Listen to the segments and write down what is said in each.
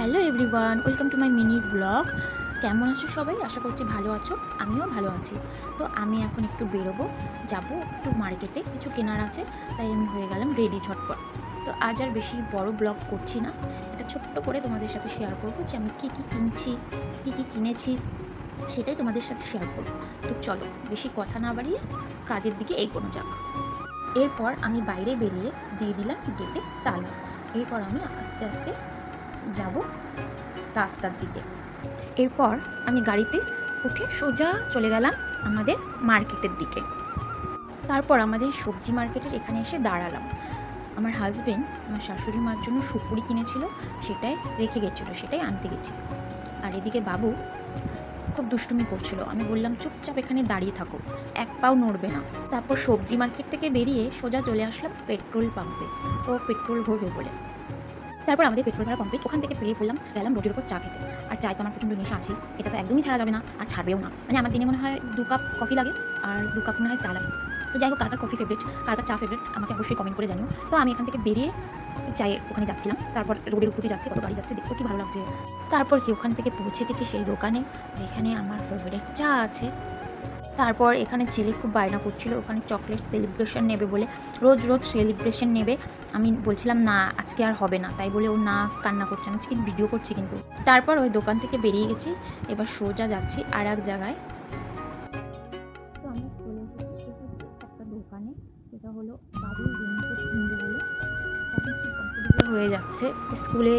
Hello everyone, welcome to my mini blog. কেমন আছো সবাই? আশা করছি ভালো আছো, আমিও ভালো আছি। তো আমি এখন একটু বেরোবো, যাবো একটু মার্কেটে, কিছু কেনার আছে, তাই আমি হয়ে গেলাম রেডি ঝটপট। তো আজ আর বেশি বড় ব্লগ করছি না, এটা ছোট্ট করে তোমাদের সাথে শেয়ার করবো যে আমি কী কী কিনছি, কী কী কিনেছি, সেটাই তোমাদের সাথে শেয়ার করবো। তো চলো বেশি কথা না বাড়িয়ে কাজের দিকে এগোনো যাক। এরপর আমি বাইরে বেরিয়ে দিয়ে দিলাম গেটে তালা। এরপর আমি আস্তে আস্তে যাব রাস্তার দিকে। এরপর আমি গাড়িতে উঠে সোজা চলে গেলাম আমাদের মার্কেটের দিকে। তারপর আমাদের সবজি মার্কেটের এখানে এসে দাঁড়ালাম। আমার হাজবেন্ড আমার শাশুড়ি মার জন্য সুপুরি কিনেছিল, সেটাই রেখে গেছিলো, সেটাই আনতে গেছি। আর এদিকে বাবু খুব দুষ্টুমি করছিল। আমি বললাম চুপচাপ এখানে দাঁড়িয়ে থাকো, এক পাও নড়বে না। তারপর সবজি মার্কেট থেকে বেরিয়ে সোজা চলে আসলাম পেট্রোল পাম্পে, ও পেট্রোল ভরবে বলে। তারপর আমাদের পেট্রোল ভাড়া কমপ্লিট, ওখান থেকে বেরিয়ে পড়লাম, গেলাম রোডের উপর চা খেতে। আর চায় তো আমার প্রচণ্ড নেশা আছে, এটা তো একদমই ছাড়া যাবে না, আর ছাড়বেও না। মানে আমার দিনে মনে হয় 2 কাপ কফি লাগে আর 2 কাপ মনে হয় চা লাগে। তো যাই হোক, কার কফি ফেভারিট, কার চা ফেভারিট, আমাকে অবশ্যই কমেন্ট করে জানিও। তো আমি এখান থেকে বেরিয়ে চায়ের ওখানে যাচ্ছিলাম। তারপর রোডের উপর যাচ্ছে, কত গাড়ি যাচ্ছে, দেখতে কি ভালো লাগছে। তারপর কি ওখান থেকে পৌঁছে গেছি সেই দোকানে যেখানে আমার ফেভারিট চা আছে। তারপর এখানে ছেলে খুব বায়না করছিল, ওখানে চকলেট সেলিব্রেশন নেবে বলে, রোজ রোজ সেলিব্রেশন নেবে। আমি বলছিলাম না, আজকে আর হবে না, তাই বলে ও না কান্না করছে। আমি আজকে ভিডিও করছি কিন্তু। তারপর ওই দোকান থেকে বেরিয়ে গেছি, এবার সোজা যাচ্ছি আর এক জায়গায়। তো আমরা চলে এসেছি একটা দোকানে, সেটা হলো বাবুর রেনকোট কিনবে বলে। তখন খুব কমফোর্টেবল হয়ে যাচ্ছে, স্কুলে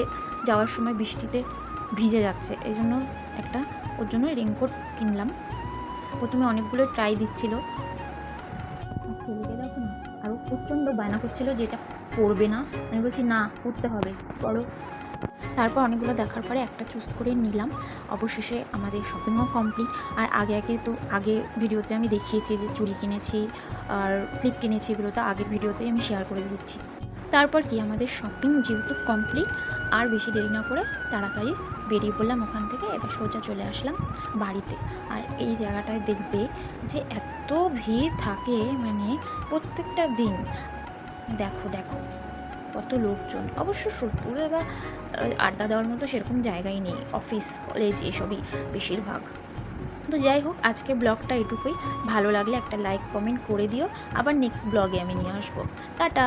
যাওয়ার সময় বৃষ্টিতে ভিজে যাচ্ছে, এই জন্য একটা ওর জন্য রেনকোট কিনলাম। প্রথমে অনেকগুলো ট্রাই দিচ্ছিল, ছেলেকে দেখো না, আরও প্রচণ্ড বায়না করছিল যে এটা পরবে না। আমি বলছি না, পরতে হবে, পরো। তারপর অনেকগুলো দেখার পরে একটা চুজ করে নিলাম। অবশেষে আমাদের শপিংও কমপ্লিট। আর আগে ভিডিওতে আমি দেখিয়েছি যে চুড়ি কিনেছি আর ক্লিপ কিনেছি, এগুলো তো আগের ভিডিওতেই আমি শেয়ার করে দিচ্ছি। তারপর কি আমাদের শপিং যেহেতু কমপ্লিট, আর বেশি দেরি না করে তাড়াতাড়ি বেরিয়ে পড়লাম ওখান থেকে। এবার সোজা চলে আসলাম বাড়িতে। আর এই জায়গাটায় দেখবে যে এত ভিড় থাকে, মানে প্রত্যেকটা দিন। দেখো দেখো কত লোকজন। অবশ্য সোদপুরে বা আড্ডা দেওয়ার মতো সেরকম জায়গাই নেই, অফিস কলেজ এসবই বেশিরভাগ। তো যাই হোক, আজকে ব্লগটা এটুকুই। ভালো লাগলে একটা লাইক কমেন্ট করে দিও। আবার নেক্সট ব্লগে আমি নিয়ে আসবো। টাটা।